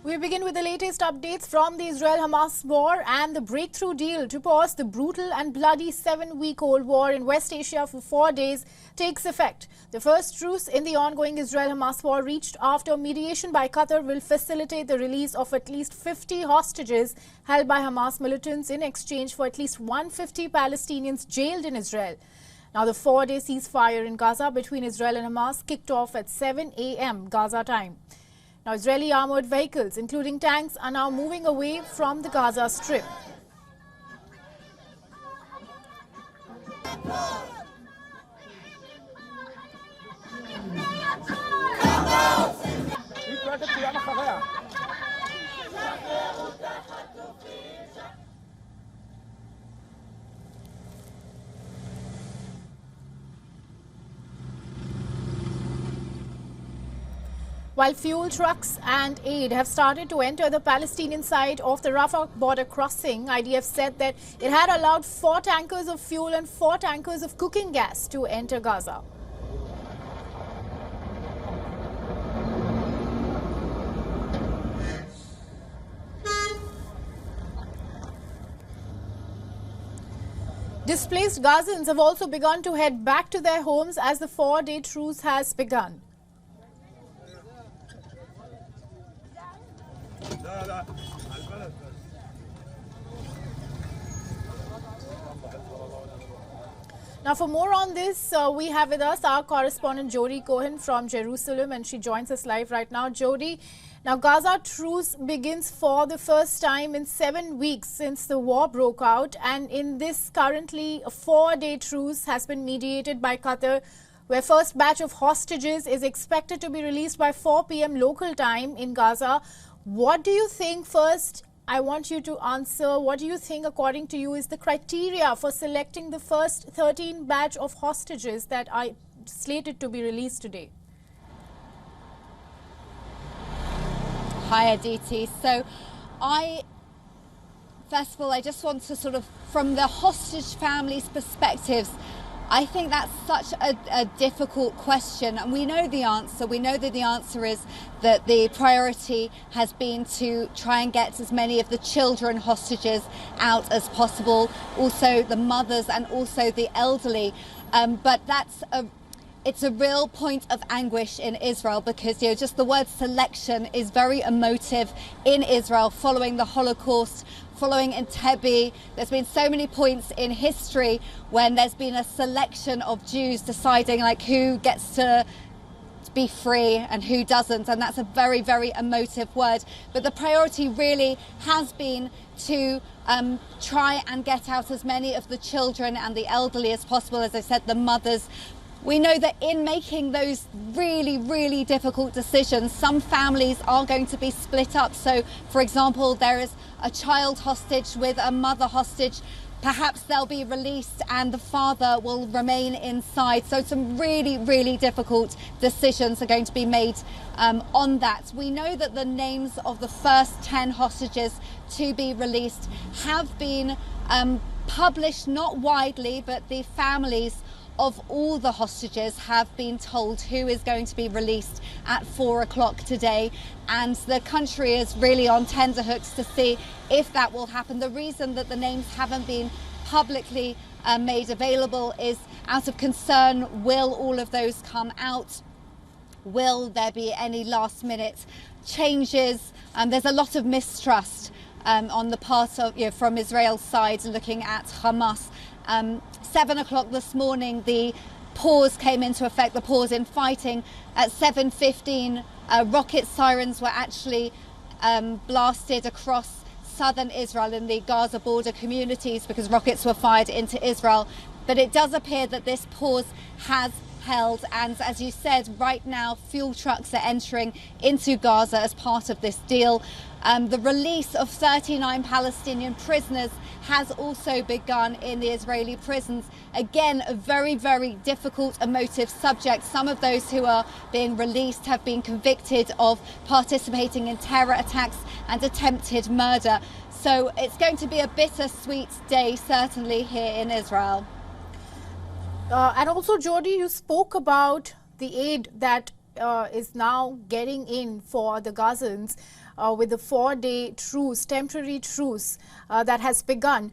We begin with the latest updates from the Israel-Hamas war and the breakthrough deal to pause the brutal and bloody 7-week-old war in West Asia for 4 days takes effect. The first truce in the ongoing Israel-Hamas war reached after mediation by Qatar will facilitate the release of at least 50 hostages held by Hamas militants in exchange for at least 150 Palestinians jailed in Israel. Now, the 4-day ceasefire in Gaza between Israel and Hamas kicked off at 7 a.m. Gaza time. Now, Israeli armored vehicles, including tanks, are now moving away from the Gaza Strip. While fuel trucks and aid have started to enter the Palestinian side of the Rafah border crossing, IDF said that it had allowed 4 tankers of fuel and 4 tankers of cooking gas to enter Gaza. Displaced Gazans have also begun to head back to their homes as the 4-day truce has begun. Now, for more on this, we have with us our correspondent Jody Cohen from Jerusalem, and she joins us live right now. Jody, now Gaza truce begins for the first time in 7 weeks since the war broke out, and in this currently a 4-day truce has been mediated by Qatar, where first batch of hostages is expected to be released by 4 p.m. local time in Gaza. What do you think, first, I want you to answer, what do you think, according to you, is the criteria for selecting the first 13 batch of hostages that are slated to be released today? Hi, Aditi. So first of all, I just want to sort of, from the hostage families' perspectives, I think that's such a difficult question, and we know the answer. We know that the answer is that the priority has been to try and get as many of the children hostages out as possible, also the mothers and also the elderly. But it's a real point of anguish in Israel because, you know, just the word selection is very emotive in Israel following the Holocaust, following Entebbe. There's been so many points in history when there's been a selection of Jews deciding like who gets to be free and who doesn't, and that's a very, very emotive word. But the priority really has been to try and get out as many of the children and the elderly as possible, as I said, the mothers. We know that in making those really, really difficult decisions, some families are going to be split up. So, for example, there is a child hostage with a mother hostage. Perhaps they'll be released and the father will remain inside. So some really, really difficult decisions are going to be made on that. We know that the names of the first 10 hostages to be released have been published, not widely, but the families of all the hostages have been told who is going to be released at 4 o'clock today, and the country is really on tenterhooks to see if that will happen. The reason that the names haven't been publicly made available is out of concern. Will all of those come out? Will there be any last minute changes? There's a lot of mistrust on the part of, from Israel's side looking at Hamas. 7 o'clock this morning, the pause came into effect, the pause in fighting. At 7:15, rocket sirens were actually blasted across southern Israel in the Gaza border communities because rockets were fired into Israel. But it does appear that this pause has held, and as you said, right now fuel trucks are entering into Gaza as part of this deal. The release of 39 Palestinian prisoners has also begun in the Israeli prisons. Again, a very, very difficult, emotive subject. Some of those who are being released have been convicted of participating in terror attacks and attempted murder. So it's going to be a bittersweet day, certainly, here in Israel. And also, Jody, you spoke about the aid that is now getting in for the Gazans. with the 4-day truce, temporary truce that has begun.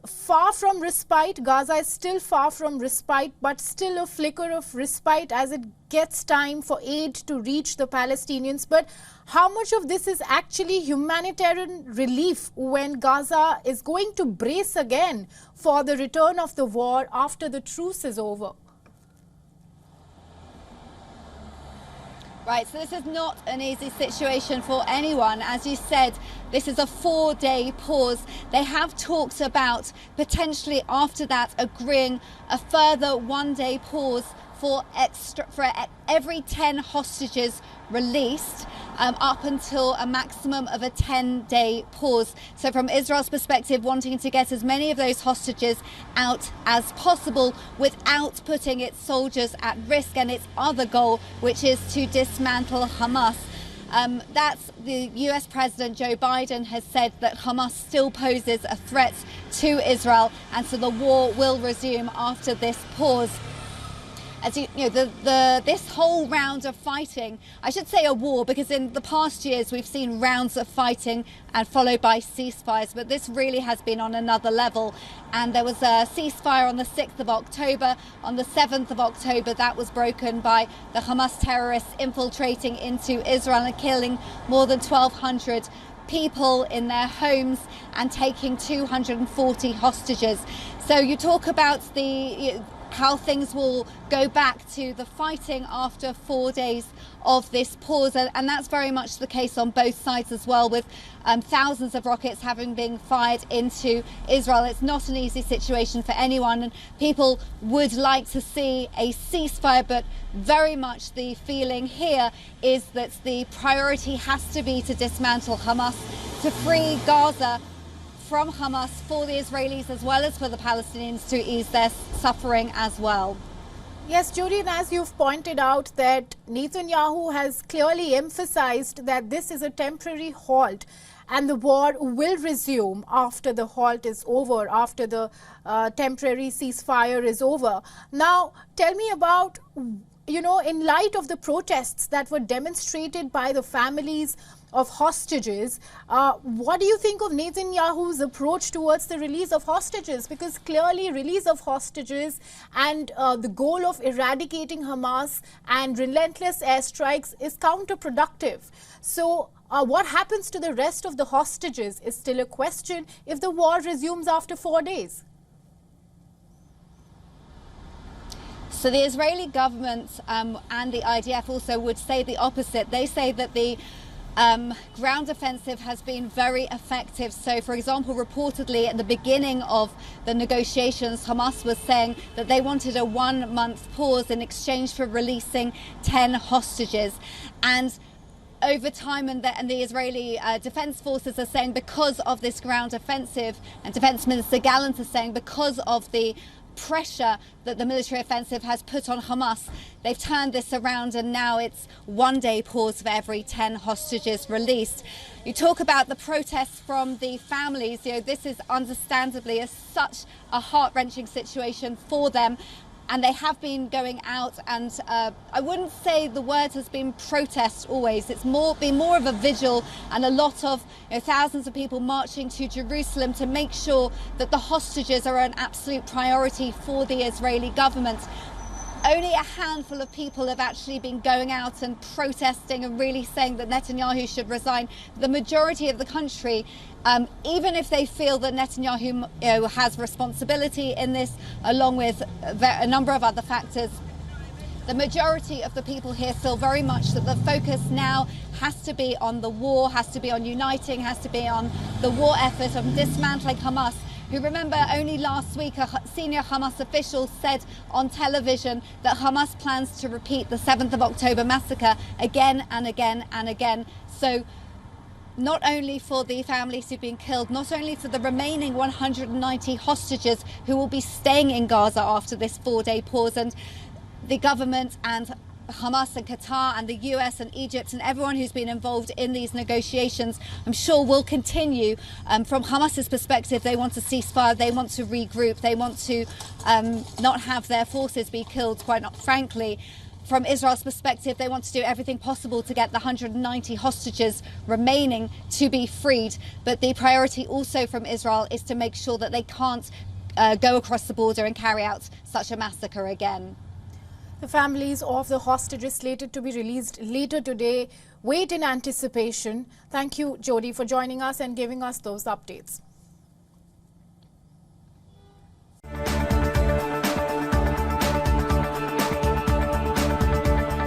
Far from respite, Gaza is still far from respite, but still a flicker of respite as it gets time for aid to reach the Palestinians. But how much of this is actually humanitarian relief when Gaza is going to brace again for the return of the war after the truce is over? Right, so this is not an easy situation for anyone. As you said, this is a 4-day pause. They have talked about potentially after that agreeing a further 1-day pause for every 10 hostages released, up until a maximum of a 10-day pause. So from Israel's perspective, wanting to get as many of those hostages out as possible without putting its soldiers at risk, and its other goal, which is to dismantle Hamas. That's the US President Joe Biden has said that Hamas still poses a threat to Israel, and so the war will resume after this pause. As you know, this whole round of fighting, I should say a war, because in the past years we've seen rounds of fighting and followed by ceasefires, but this really has been on another level. And there was a ceasefire on the 6th of October. On the 7th of October, that was broken by the Hamas terrorists infiltrating into Israel and killing more than 1,200 people in their homes and taking 240 hostages. So you talk about how things will go back to the fighting after 4 days of this pause, and that's very much the case on both sides as well, with thousands of rockets having been fired into Israel. It's not an easy situation for anyone, and people would like to see a ceasefire, but very much the feeling here is that the priority has to be to dismantle Hamas, to free Gaza from Hamas, for the Israelis as well as for the Palestinians to ease their suffering as well. Yes, Judy, and as you've pointed out, that Netanyahu has clearly emphasized that this is a temporary halt and the war will resume after the halt is over, after the temporary ceasefire is over. Now, tell me about, in light of the protests that were demonstrated by the families of hostages, what do you think of Netanyahu's approach towards the release of hostages? Because clearly release of hostages and the goal of eradicating Hamas and relentless airstrikes is counterproductive. So what happens to the rest of the hostages is still a question if the war resumes after 4 days. So the Israeli government and the IDF also would say the opposite. They say that the ground offensive has been very effective. So, for example, reportedly at the beginning of the negotiations, Hamas was saying that they wanted a 1-month pause in exchange for releasing 10 hostages. And over time, and the Israeli defense forces are saying, because of this ground offensive, and Defense Minister Gallant is saying, because of the pressure that the military offensive has put on Hamas, they've turned this around, and now it's 1-day pause for every 10 hostages released. You talk about the protests from the families. This is understandably such a heart-wrenching situation for them, and they have been going out, and I wouldn't say the word has been protest always. It's been more of a vigil, and a lot of thousands of people marching to Jerusalem to make sure that the hostages are an absolute priority for the Israeli government. Only a handful of people have actually been going out and protesting and really saying that Netanyahu should resign. The majority of the country, even if they feel that Netanyahu has responsibility in this, along with a number of other factors, the majority of the people here feel very much that the focus now has to be on the war, has to be on uniting, has to be on the war effort of dismantling Hamas. You remember only last week a senior Hamas official said on television that Hamas plans to repeat the 7th of October massacre again and again and again. So not only for the families who've been killed, not only for the remaining 190 hostages who will be staying in Gaza after this 4-day pause, and the government and Hamas and Qatar and the US and Egypt and everyone who's been involved in these negotiations, I'm sure will continue. From Hamas's perspective, they want a ceasefire, they want to regroup, they want to not have their forces be killed, quite frankly. from Israel's perspective, they want to do everything possible to get the 190 hostages remaining to be freed. But the priority also from Israel is to make sure that they can't go across the border and carry out such a massacre again. The families of the hostages slated to be released later today wait in anticipation. Thank you, Jody, for joining us and giving us those updates.